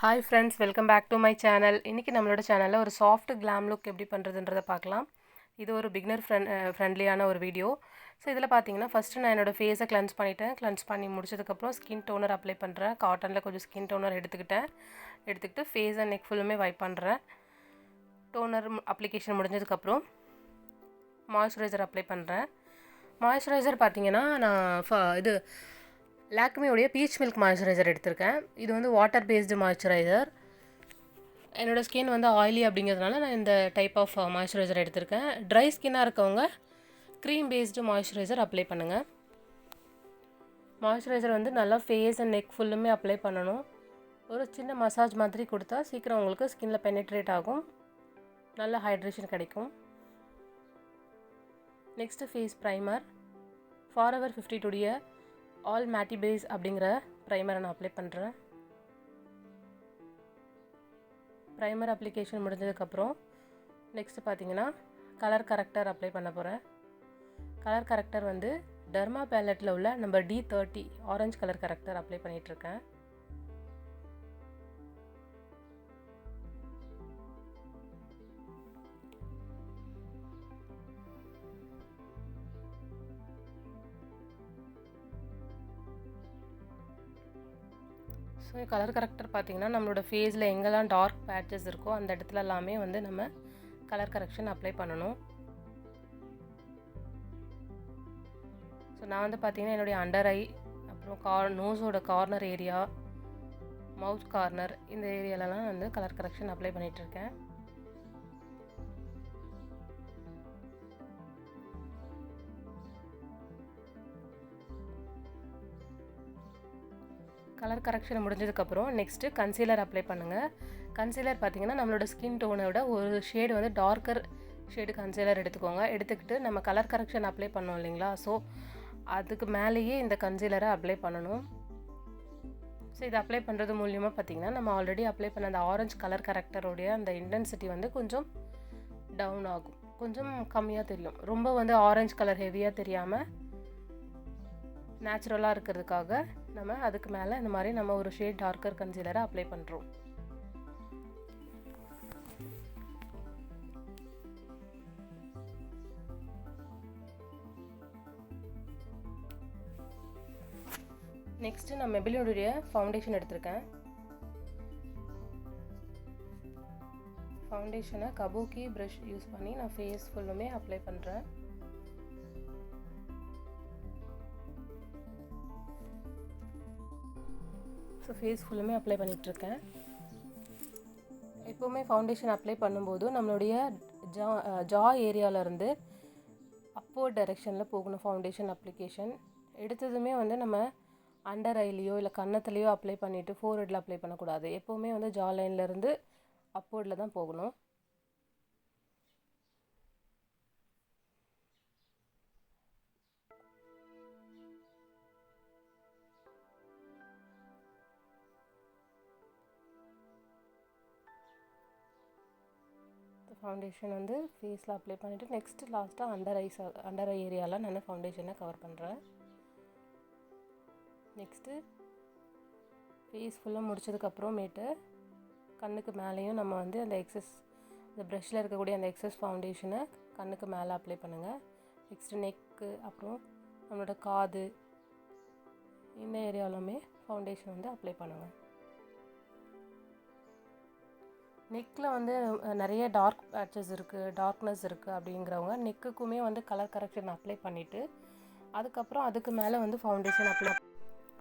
Hi friends, welcome back to my channel. இன்றைக்கி நம்மளோட சேனலில் ஒரு சாஃப்ட் கிளாம் லுக் எப்படி பண்ணுறதுன்றதை பார்க்கலாம். இது ஒரு பிகினர் ஃப்ரெண்ட்லியான ஒரு வீடியோ. ஸோ இதில் பார்த்தீங்கன்னா ஃபஸ்ட்டு நான் என்னோடய ஃபேஸை கிளென்ஸ் பண்ணிவிட்டேன். கிளென்ஸ் பண்ணி முடிச்சதுக்கப்புறம் ஸ்கின் டோனர் அப்ளை பண்ணுறேன். காட்டனில் கொஞ்சம் ஸ்கின் டோனர் எடுத்துக்கிட்டு ஃபேஸ் அண்ட் நெக் ஃபுல்லுமே வைப் பண்ணுறேன். டோனர் அப்ளிகேஷன் முடிஞ்சதுக்கப்புறம் மாய்ஸ்சரைசர் அப்ளை பண்ணுறேன். மாய்ஸ்சரைசர் பார்த்தீங்கன்னா நான் இது லாக்மியோடைய பீச் மில்க் மாய்ஸ்சரைசர் எடுத்திருக்கேன். இது வந்து வாட்டர் பேஸ்டு மாய்ஸ்சரைசர். என்னோடய ஸ்கின் வந்து ஆயிலி அப்படிங்கிறதுனால நான் இந்த டைப் ஆஃப் மாய்ஸ்சரைசர் எடுத்திருக்கேன். ட்ரை ஸ்கின்னாக இருக்கவங்க க்ரீம் பேஸ்டு மாய்ஸ்சரைசர் அப்ளை பண்ணுங்கள். மாய்ஸ்சரைசர் வந்து நல்லா ஃபேஸ் அண்ட் நெக் ஃபுல்லுமே அப்ளை பண்ணணும். ஒரு சின்ன மசாஜ் மாதிரி கொடுத்தா சீக்கிரம் உங்களுக்கு ஸ்கின்னில் பெனிட்ரேட் ஆகும், நல்ல ஹைட்ரேஷன் கிடைக்கும். Next face primer. Forever 52 all matte base அப்படிங்கிற ப்ரைமரை நான் அப்ளை பண்ணுறேன். ப்ரைமர் அப்ளிகேஷன் முடிஞ்சதுக்கப்புறம் நெக்ஸ்ட்டு பார்த்தீங்கன்னா கலர் கரெக்டர் அப்ளை பண்ண போகிறேன். கலர் கரெக்டர் வந்து டர்மா பேலட்டில் உள்ள number D30 orange colour corrector apply பண்ணிகிட்ருக்கேன். ஸோ கலர் கரெக்டர் பார்த்திங்கன்னா நம்மளோட ஃபேஸில் எங்கெல்லாம் டார்க் பேட்சஸ் இருக்கோ அந்த இடத்துல எல்லாமே வந்து நம்ம கலர் கரெக்ஷன் அப்ளை பண்ணணும். ஸோ நான் வந்து பார்த்திங்கன்னா என்னுடைய அண்டர் ஐ, அப்புறம் நோஸோட கார்னர் ஏரியா, மவுத் கார்னர், இந்த ஏரியாலலாம் வந்து கலர் கரெக்ஷன் அப்ளை பண்ணிகிட்ருக்கேன். கலர் கரெக்ஷன் முடிஞ்சதுக்கப்புறம் நெக்ஸ்ட்டு கன்சீலர் அப்ளை பண்ணுங்கள். கன்சீலர் பார்த்திங்கன்னா நம்மளோட ஸ்கின் டோனை விட ஒரு ஷேடு வந்து டார்க்கர் ஷேடு கன்சீலர் எடுத்துக்கோங்க. எடுத்துக்கிட்டு நம்ம கலர் கரெக்ஷன் அப்ளை பண்ணோம் இல்லைங்களா, ஸோ அதுக்கு மேலேயே இந்த கன்சீலரை அப்ளை பண்ணணும். ஸோ இது அப்ளை பண்ணுறது மூலியமாக பார்த்திங்கன்னா நம்ம ஆல்ரெடி அப்ளை பண்ண அந்த ஆரஞ்சு கலர் கரெக்டருடைய அந்த இன்டென்சிட்டி வந்து கொஞ்சம் டவுன் ஆகும், கொஞ்சம் கம்மியாக தெரியும். ரொம்ப வந்து ஆரஞ்சு கலர் ஹெவியாக தெரியாமல் நேச்சுரலாக இருக்கிறதுக்காக நம்ம அதுக்கு மேலே இந்த மாதிரி நம்ம ஒரு ஷேட் டார்க்கர் கன்சீலரை அப்ளை பண்ணுறோம். நெக்ஸ்ட்டு நான் மெபிலினுடைய ஃபவுண்டேஷன் எடுத்திருக்கேன். ஃபவுண்டேஷனை கபூக்கி ப்ரஷ் யூஸ் பண்ணி நான் ஃபேஸ் ஃபுல்லுமே அப்ளை பண்ணுறேன். ஸோ ஃபேஸ் ஃபுல்லுமே அப்ளை பண்ணிகிட்ருக்கேன். எப்போவுமே ஃபவுண்டேஷன் அப்ளை பண்ணும்போது நம்மளுடைய ஜா ஏரியாவிலேருந்து அப்போர்ட் டைரெக்ஷனில் போகணும் ஃபவுண்டேஷன் அப்ளிகேஷன். எடுத்ததுமே வந்து நம்ம அண்டர் ஐலையோ இல்லை கன்னத்துலேயோ அப்ளை பண்ணிவிட்டு ஃபோர்ஹெட்டில் அப்ளை பண்ணக்கூடாது. எப்போவுமே வந்து ஜா லைன்லேருந்து அப்போர்டில் தான் போகணும். ஃபவுண்டேஷன் வந்து ஃபேஸில் அப்ளை பண்ணிவிட்டு நெக்ஸ்ட்டு லாஸ்ட்டாக அண்டர் ஐ ஏரியாவில் நான் ஃபவுண்டேஷனை கவர் பண்ணுறேன். நெக்ஸ்ட்டு ஃபேஸ் ஃபுல்லாக முடிச்சதுக்கப்புறமேட்டு கண்ணுக்கு மேலேயும் நம்ம வந்து அந்த ப்ரஷ்ஷில் இருக்கக்கூடிய அந்த எக்ஸஸ் ஃபவுண்டேஷனை கண்ணுக்கு மேலே அப்ளை பண்ணுங்கள். நெக்ஸ்ட்டு நெக்கு, அப்புறம் நம்மளோட காது, இந்த ஏரியாவிலுமே ஃபவுண்டேஷன் வந்து அப்ளை பண்ணுங்கள். நெக்கில் வந்து நிறைய டார்க் பேட்சஸ் இருக்குது, டார்க்னஸ் இருக்குது அப்படிங்கிறவங்க நெக்குக்குமே வந்து கலர் கரெக்ஷன் அப்ளை பண்ணிவிட்டு அதுக்கப்புறம் அதுக்கு மேலே வந்து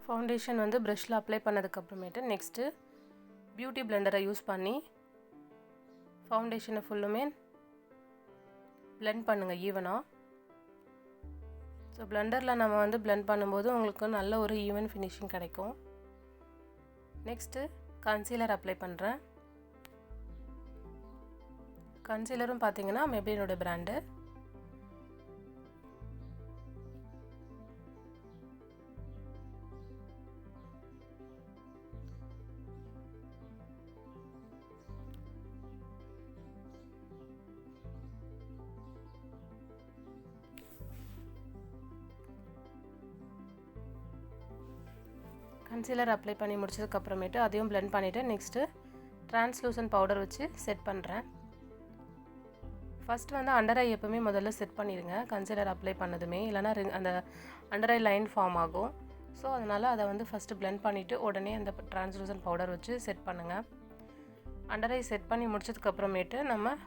ஃபவுண்டேஷன் வந்து ப்ரஷ்ஷில் அப்ளை பண்ணதுக்கப்புறமேட்டு நெக்ஸ்ட்டு பியூட்டி பிளெண்டரை யூஸ் பண்ணி ஃபவுண்டேஷனை ஃபுல்லுமே பிளெண்ட் பண்ணுங்கள் ஈவனாக. ஸோ பிளெண்டரில் நம்ம வந்து பிளெண்ட் பண்ணும்போது உங்களுக்கு நல்ல ஒரு ஈவன் ஃபினிஷிங் கிடைக்கும். நெக்ஸ்ட்டு கன்சீலர் அப்ளை பண்ணுறேன். கன்சீலரும் பார்த்தீங்கன்னா மெபிலினோட பிராண்டு. கன்சீலர் அப்ளை பண்ணி முடிச்சதுக்கப்புறமேட்டு அதையும் blend பண்ணிவிட்டு நெக்ஸ்ட்டு டிரான்ஸ்லூசன்ட் பவுடர் வச்சு செட் பண்ணுறேன். ஃபஸ்ட்டு வந்து அண்டர் ஐ எப்போவுமே முதல்ல செட் பண்ணிடுங்க கன்சீலர் அப்ளை பண்ணதுமே, இல்லைனா அந்த அண்டர் ஐ லைன் ஃபார்ம் ஆகும். ஸோ அதனால் அதை வந்து ஃபஸ்ட்டு blend பண்ணிவிட்டு உடனே அந்த டிரான்ஸ்லூசன்ட் பவுடர் வச்சு செட் பண்ணுங்கள். அண்டர் ஐ செட் பண்ணி முடிச்சதுக்கப்புறமேட்டு நம்ம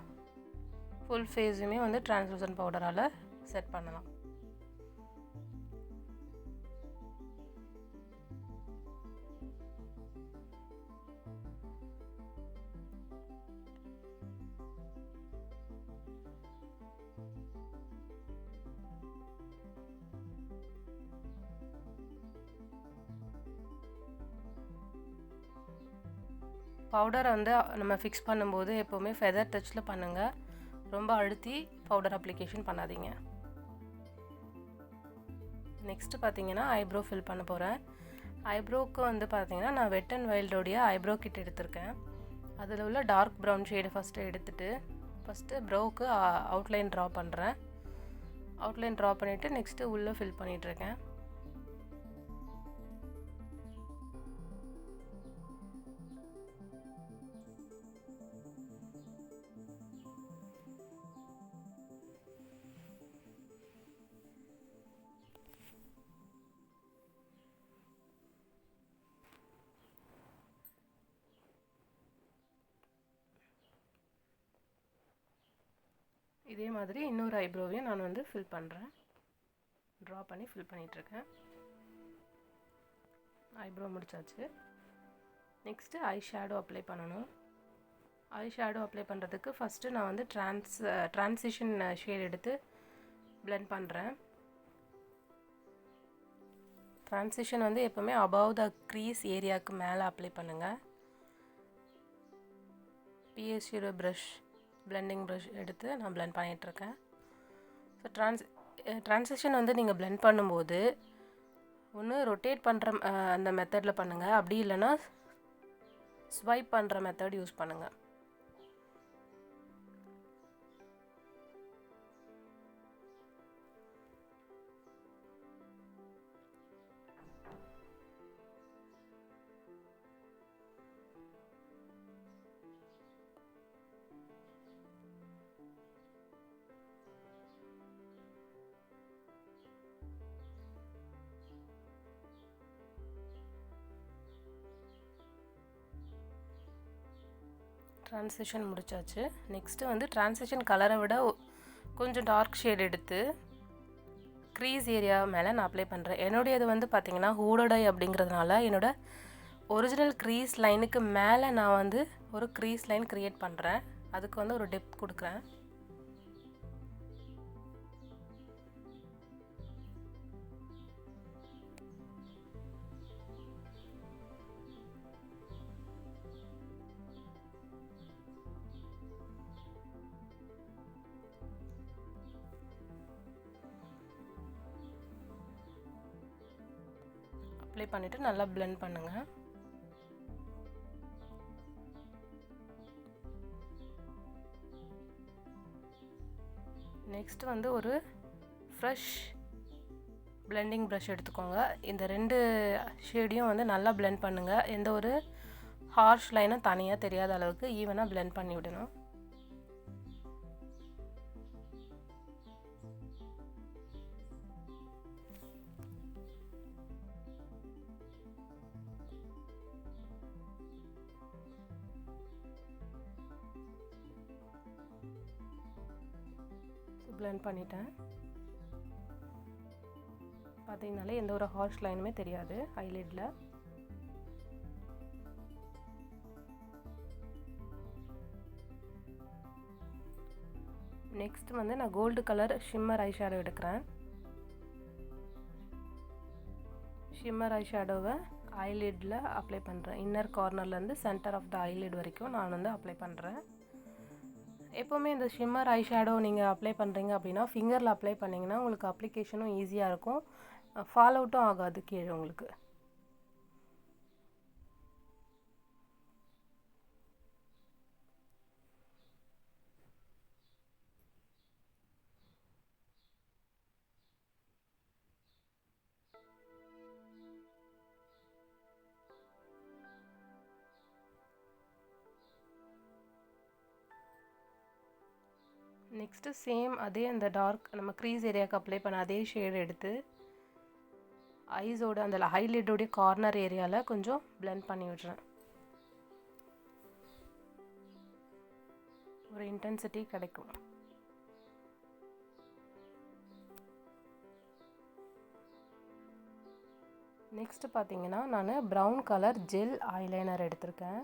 ஃபுல் ஃபேஸுமே வந்து டிரான்ஸ்லூசன்ட் பவுடரால் செட் பண்ணலாம். பவுடரை வந்து நம்ம ஃபிக்ஸ் பண்ணும்போது எப்போவுமே ஃபெதர் டச்சில் பண்ணுங்கள், ரொம்ப அழுத்தி பவுடர் அப்ளிகேஷன் பண்ணாதீங்க. நெக்ஸ்ட்டு பார்த்தீங்கன்னா ஐப்ரோ ஃபில் பண்ண போகிறேன். ஐப்ரோவுக்கு வந்து பார்த்தீங்கன்னா நான் வெட் அண்ட் வைல்டோடைய ஐப்ரோ கிட் எடுத்திருக்கேன். அதில் உள்ள டார்க் ப்ரௌன் ஷேடு ஃபஸ்ட்டு எடுத்துகிட்டு ஃபஸ்ட்டு ப்ரோவுக்கு அவுட்லைன் ட்ரா பண்ணுறேன். அவுட்லைன் ட்ரா பண்ணிவிட்டு நெக்ஸ்ட்டு உள்ளே ஃபில் பண்ணிகிட்ருக்கேன். இதே மாதிரி இன்னொரு ஐப்ரோவையும் நான் வந்து ஃபில் பண்ணுறேன். ட்ரா பண்ணி ஃபில் பண்ணிகிட்ருக்கேன். ஐப்ரோ முடிச்சாச்சு. நெக்ஸ்ட்டு ஐ ஷேடோ அப்ளை பண்ணணும். ஐ ஷேடோ அப்ளை பண்ணுறதுக்கு ஃபஸ்ட்டு நான் வந்து ட்ரான்சிஷன் ஷேட் எடுத்து blend பண்ணுறேன். ட்ரான்சிஷன் வந்து எப்போவுமே அபவ் த க்ரீஸ் ஏரியாவுக்கு மேலே அப்ளை பண்ணுங்கள். பிஎஸ்சியோட ப்ரஷ் பிளெண்டிங் ப்ரஷ் எடுத்து நான் blend பண்ணிகிட்ருக்கேன். ஸோ ட்ரான்சிஷன் வந்து நீங்கள் blend பண்ணும்போது ஒன்று ரொட்டேட் பண்ணுற அந்த மெத்தடில் பண்ணுங்கள், அப்படி இல்லைன்னா ஸ்வைப் பண்ணுற மெத்தட் யூஸ் பண்ணுங்கள். ட்ரான்சிஷன் முடிச்சாச்சு. நெக்ஸ்ட்டு வந்து ட்ரான்சிஷன் கலரை விட கொஞ்சம் டார்க் ஷேட் எடுத்து க்ரீஸ் ஏரியா மேலே நான் அப்ளை பண்ணுறேன். என்னுடையது வந்து பார்த்திங்கன்னா ஹூடட் ஐ அப்படிங்கிறதுனால என்னோடய ஒரிஜினல் க்ரீஸ் லைனுக்கு மேலே நான் வந்து ஒரு க்ரீஸ் லைன் க்ரியேட் பண்ணுறேன். அதுக்கு வந்து ஒரு டெப்த் கொடுக்குறேன். அப்ளை பண்ணிவிட்டு நல்லா blend பண்ணுங்கள். நெக்ஸ்ட் வந்து ஒரு ஃப்ரெஷ் பிளெண்டிங் ப்ரஷ் எடுத்துக்கோங்க. இந்த ரெண்டு ஷேடையும் வந்து நல்லா blend பண்ணுங்கள். எந்த ஒரு ஹார்ஷ் லைனும் தனியாக தெரியாத அளவுக்கு ஈவனாக blend பண்ணி விடணும். blend பண்ணிட்டேன். பார்த்தீங்கனாலே எந்த ஒரு ஹார்ஷ் லைனுமே தெரியாது ஐலிட்டில். நெக்ஸ்ட் வந்து நான் gold colour shimmer eye shadow எடுக்கிறேன். ஷிம்மர் ஐ ஷேடோவை ஐலிட்டில் அப்ளை பண்ணுறேன். இன்னர் கார்னர்லேருந்து சென்டர் ஆஃப் த ஐலிட் வரைக்கும் நான் வந்து அப்ளை பண்ணுறேன். எப்போவுமே இந்த ஷிம்மர் ஐ ஷேடோ நீங்கள் அப்ளை பண்ணுறீங்க அப்படின்னா ஃபிங்கரில் அப்ளை பண்ணிங்கன்னா உங்களுக்கு அப்ளிகேஷனும் ஈஸியாக இருக்கும், ஃபால் அவுட்டும் ஆகாது கீழே உங்களுக்கு. நெக்ஸ்ட்டு சேம் அதே அந்த டார்க் நம்ம க்ரீஸ் ஏரியாவுக்கு அப்ளை பண்ண அதே ஷேட் எடுத்து ஐஸோட அந்த ஹைலைட்டோடைய கார்னர் ஏரியாவில் கொஞ்சம் பிளெண்ட் பண்ணி விட்றேன். ஒரு இன்டென்சிட்டி கிடைக்கும். நெக்ஸ்ட்டு பார்த்தீங்கன்னா நான் ப்ரௌன் கலர் ஜெல் ஐலைனர் எடுத்திருக்கேன்.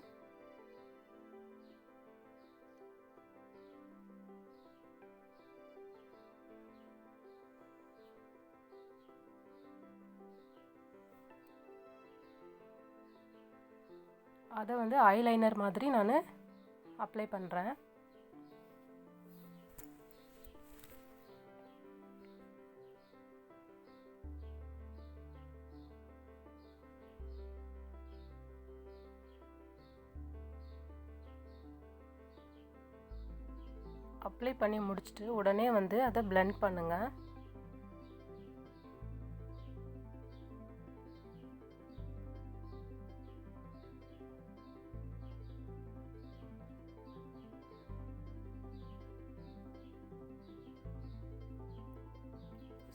அதை வந்து ஐலைனர் மாதிரி நான் அப்ளை பண்ணுறேன். அப்ளை பண்ணி முடிச்சுட்டு உடனே வந்து அதை பிளெண்ட் பண்ணுங்கள்.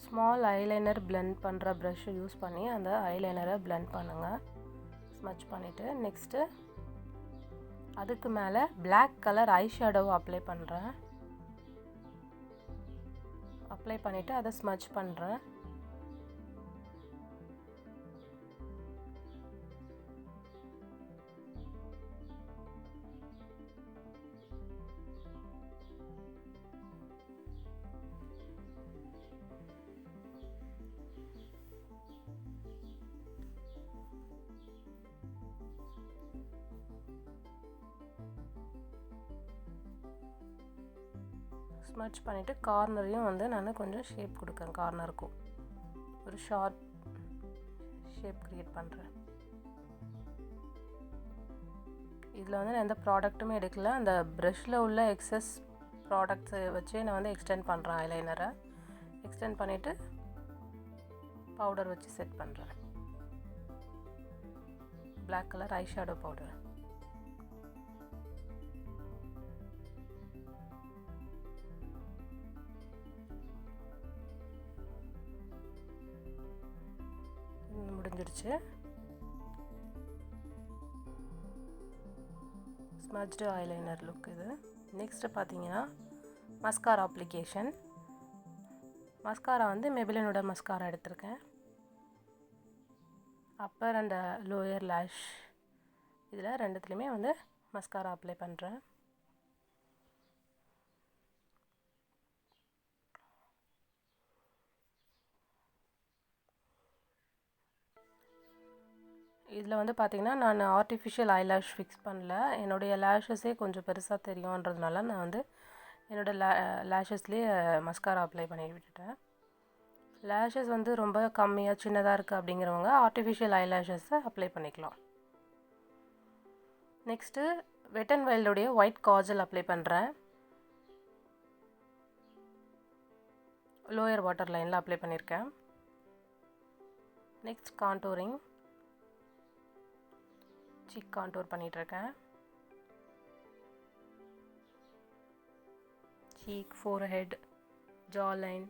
ஸ்மால் ஐலைனர் பிளெண்ட் பண்ணுற ப்ரஷ்ஷை யூஸ் பண்ணி அந்த ஐலைனரை பிளெண்ட் பண்ணுங்கள். ஸ்மட்ச் பண்ணிவிட்டு நெக்ஸ்ட்டு அதுக்கு மேலே பிளாக் கலர் ஐ ஷேடோவை அப்ளை பண்ணுறேன். அப்ளை பண்ணிவிட்டு அதை ஸ்மட்ச் பண்ணுறேன். ஸ்மட்ச் பண்ணிவிட்டு கார்னரையும் வந்து நான் கொஞ்சம் ஷேப் கொடுக்குறேன். கார்னருக்கும் ஒரு ஷார்ட் ஷேப் க்ரியேட் பண்ணுறேன். இதில் வந்து நான் எந்த ப்ராடக்ட்டுமே எடுக்கல. அந்த ப்ரஷ்ஷில் உள்ள எக்ஸஸ் ப்ராடக்ட்ஸை வச்சு நான் வந்து எக்ஸ்டெண்ட் பண்ணுறேன். ஐலைனரை எக்ஸ்டெண்ட் பண்ணிவிட்டு பவுடர் வச்சு செட் பண்ணுறேன். Black colour eye shadow powder. முடிஞ்சிடுச்சு. ஸ்மட்ச்டு ஐலைனர் லுக் இது. நெக்ஸ்ட்டு பார்த்தீங்கன்னா மஸ்காரா அப்ளிகேஷன். மஸ்காரா வந்து மெபிலினோட மஸ்காரா எடுத்திருக்கேன். அப்பர் அண்ட் லோயர் லேஷ் இதில் ரெண்டுத்துலேயுமே வந்து மஸ்காரா அப்ளை பண்ணுறேன். இதில் வந்து பார்த்திங்கன்னா நான் ஆர்டிஃபிஷியல் ஐலாஷ் ஃபிக்ஸ் பண்ணல. என்னுடைய லேஷஸே கொஞ்சம் பெருசாக தெரியுன்றதுனால நான் வந்து என்னோடய லேஷஸ்லேயே மஸ்காரா அப்ளை பண்ணி விட்டுட்டேன். லேஷஸ் வந்து ரொம்ப கம்மியாக சின்னதாக இருக்குது அப்படிங்கிறவங்க ஆர்டிஃபிஷியல் ஐலாஷஸை அப்ளை பண்ணிக்கலாம். நெக்ஸ்ட்டு வெட் அண்ட் வைல்டுடைய ஒயிட் காஜல் அப்ளை பண்ணுறேன். லோயர் வாட்டர் லைனில் அப்ளை பண்ணியிருக்கேன். Next contouring. சீக் கான்டூர் பண்ணிகிட்ருக்கேன். Cheek, forehead, jaw line.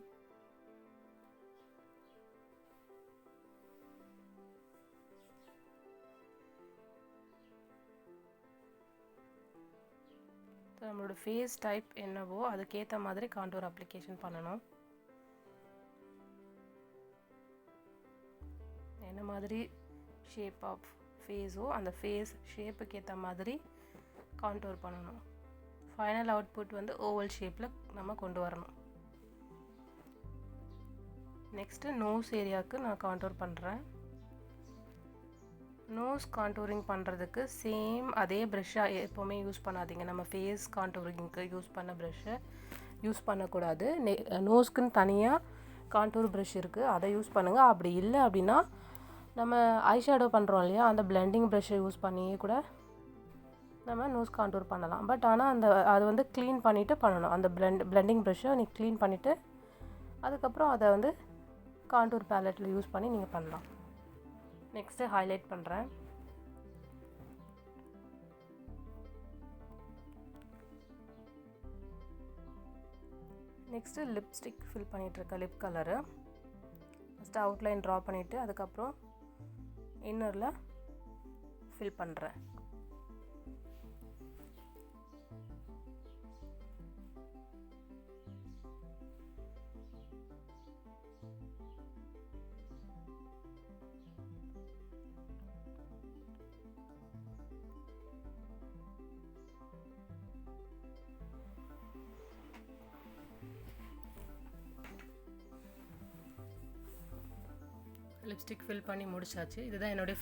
நம்மளோட ஃபேஸ் டைப் என்னவோ அதுக்கேற்ற மாதிரி கான்டூர் அப்ளிகேஷன் பண்ணணும். என்ன மாதிரி ஷேப் ஆஃப் ஃபேஸோ அந்த ஃபேஸ் ஷேப்புக்கு ஏற்ற மாதிரி கான்டூர் பண்ணணும். ஃபைனல் அவுட்புட் வந்து ஓவல் ஷேப்பில் நம்ம கொண்டு வரணும். நெக்ஸ்ட்டு நோஸ் ஏரியாவுக்கு நான் கான்டூர் பண்ணுறேன். நோஸ் கான்டூரிங் பண்ணுறதுக்கு சேம் அதே ப்ரஷ்ஷாக எப்போவுமே யூஸ் பண்ணாதீங்க. நம்ம ஃபேஸ் கான்டூரிங்க்கு யூஸ் பண்ண ப்ரஷ்ஷை யூஸ் பண்ணக்கூடாது. நோஸ்க்குன்னு தனியாக கான்டூர் ப்ரஷ் இருக்குது, அதை யூஸ் பண்ணுங்கள். அப்படி இல்லை அப்படின்னா நம்ம ஐஷேடோ பண்ணுறோம் இல்லையா, அந்த பிளெண்டிங் ப்ரஷ்ஷை யூஸ் பண்ணியே கூட நம்ம நோஸ் கான்டூர் பண்ணலாம். பட் ஆனால் அது வந்து க்ளீன் பண்ணிவிட்டு பண்ணணும். அந்த பிளெண்டிங் ப்ரஷ்ஷை நீங்கள் க்ளீன் பண்ணிவிட்டு அதுக்கப்புறம் அதை வந்து கான்டூர் பேலட்டில் யூஸ் பண்ணி நீங்கள் பண்ணலாம். நெக்ஸ்ட்டு ஹைலைட் பண்ணுறேன். நெக்ஸ்ட்டு லிப்ஸ்டிக் ஃபில் பண்ணிகிட்ருக்கேன். Lip colour first outline draw பண்ணிவிட்டு அதுக்கப்புறம் இன்னரில் ஃபில் பண்ணுறேன். லிப்ஸ்டிக் ஃபில் பண்ணி முடிச்சாச்சு. இதுதான் என்னுடைய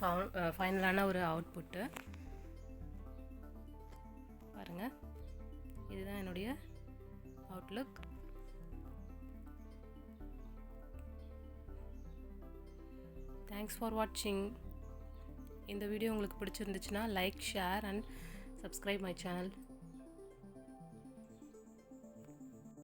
ஃபைனலான ஒரு அவுட்புட்டு. பாருங்கள், இதுதான் என்னுடைய அவுட்லுக். தேங்க்ஸ் ஃபார் வாட்சிங். இந்த வீடியோ உங்களுக்கு பிடிச்சிருந்துச்சுன்னா like, share and subscribe my channel.